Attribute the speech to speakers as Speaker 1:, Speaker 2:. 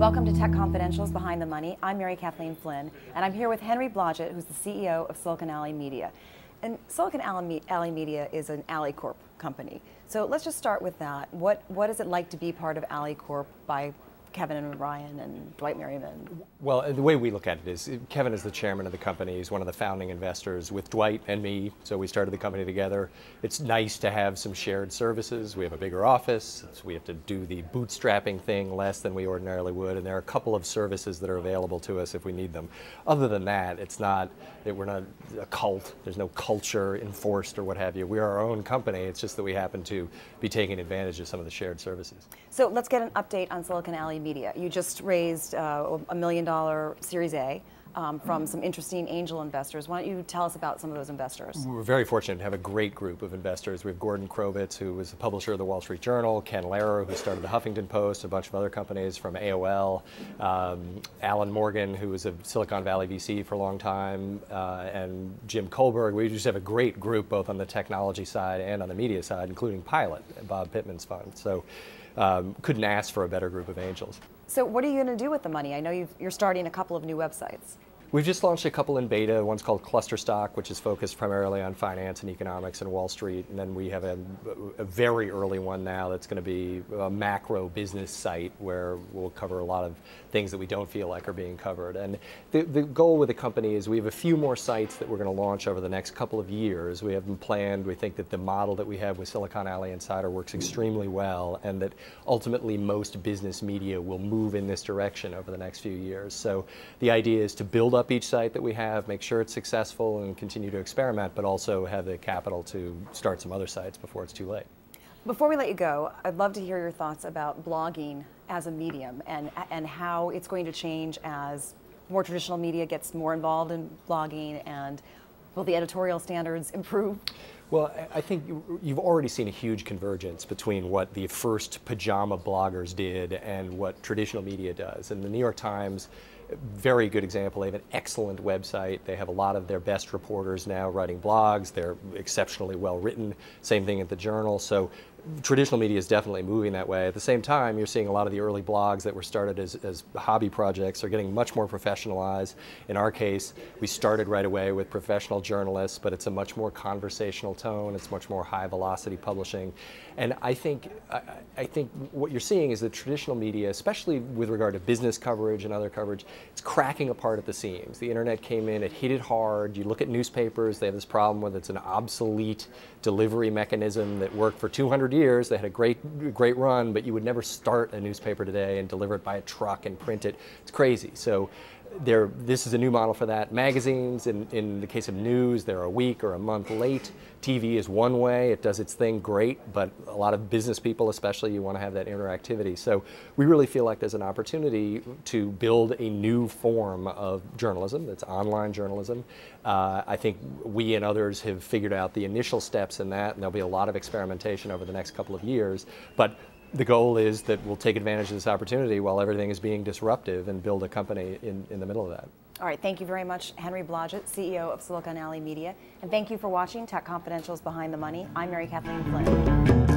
Speaker 1: Welcome to Tech Confidential's Behind the Money. I'm Mary Kathleen Flynn, and I'm here with Henry Blodget, who's the CEO of Silicon Alley Media. And Silicon Alley Media is an Alley Corp company. So let's just start with that. What is it like to be part of Alley Corp by Kevin and Ryan and Dwight Merriman?
Speaker 2: Well, the way we look at it is Kevin is the chairman of the company. He's one of the founding investors with Dwight and me, so we started the company together. It's nice to have some shared services. We have a bigger office, so we have to do the bootstrapping thing less than we ordinarily would, and there are a couple of services that are available to us if we need them. Other than that, we're not a cult. There's no culture enforced or what have you. We're our own company. It's just that we happen to be taking advantage of some of the shared services.
Speaker 1: So let's get an update on Silicon Alley Media. You just raised a $1 million Series A from some interesting angel investors. Why don't you tell us about some of those investors?
Speaker 2: We're very fortunate to have a great group of investors. We have Gordon Krovitz, who was the publisher of the Wall Street Journal, Ken Lehrer, who started the Huffington Post, a bunch of other companies from AOL, Alan Morgan, who was a Silicon Valley VC for a long time, and Jim Kohlberg. We just have a great group both on the technology side and on the media side, including Pilot, Bob Pittman's fund. So couldn't ask for a better group of angels.
Speaker 1: So what are you going to do with the money? I know you're starting a couple of new websites.
Speaker 2: We've just launched a couple in beta. One's called Cluster Stock, which is focused primarily on finance and economics and Wall Street. And then we have a very early one now that's going to be a macro business site where we'll cover a lot of things that we don't feel like are being covered. And the goal with the company is we have a few more sites that we're going to launch over the next couple of years. We have them planned. We think that the model that we have with Silicon Alley Insider works extremely well, and that ultimately most business media will move in this direction over the next few years. So the idea is to build up each site that we have, make sure it's successful and continue to experiment, but also have the capital to start some other sites before it's too late.
Speaker 1: Before we let you go, I'd love to hear your thoughts about blogging as a medium and how it's going to change as more traditional media gets more involved in blogging, and will the editorial standards improve?
Speaker 2: Well, I think you've already seen a huge convergence between what the first pajama bloggers did and what traditional media does. And the New York Times, very good example. They have an excellent website. They have a lot of their best reporters now writing blogs. They're exceptionally well written. Same thing at the Journal. So traditional media is definitely moving that way. At the same time, you're seeing a lot of the early blogs that were started as hobby projects are getting much more professionalized. In our case, we started right away with professional journalists, but it's a much more conversational tone. It's much more high velocity publishing. And I think what you're seeing is that traditional media, especially with regard to business coverage and other coverage, it's cracking apart at the seams. The internet came in, it hit it hard. You look at newspapers, they have this problem with it's an obsolete delivery mechanism that worked for 200 years. They had a great run, but you would never start a newspaper today and deliver it by a truck and print it. It's crazy. So this is a new model for that. Magazines, in the case of news, they're a week or a month late. TV is one way. It does its thing great, but a lot of business people especially, you want to have that interactivity. So we really feel like there's an opportunity to build a new form of journalism that's online journalism. I think we and others have figured out the initial steps in that, and there'll be a lot of experimentation over the next couple of years. But the goal is that we'll take advantage of this opportunity while everything is being disruptive and build a company in the middle of that.
Speaker 1: All right, thank you very much, Henry Blodget, CEO of Silicon Alley Media. And thank you for watching Tech Confidential's Behind the Money. I'm Mary Kathleen Flynn.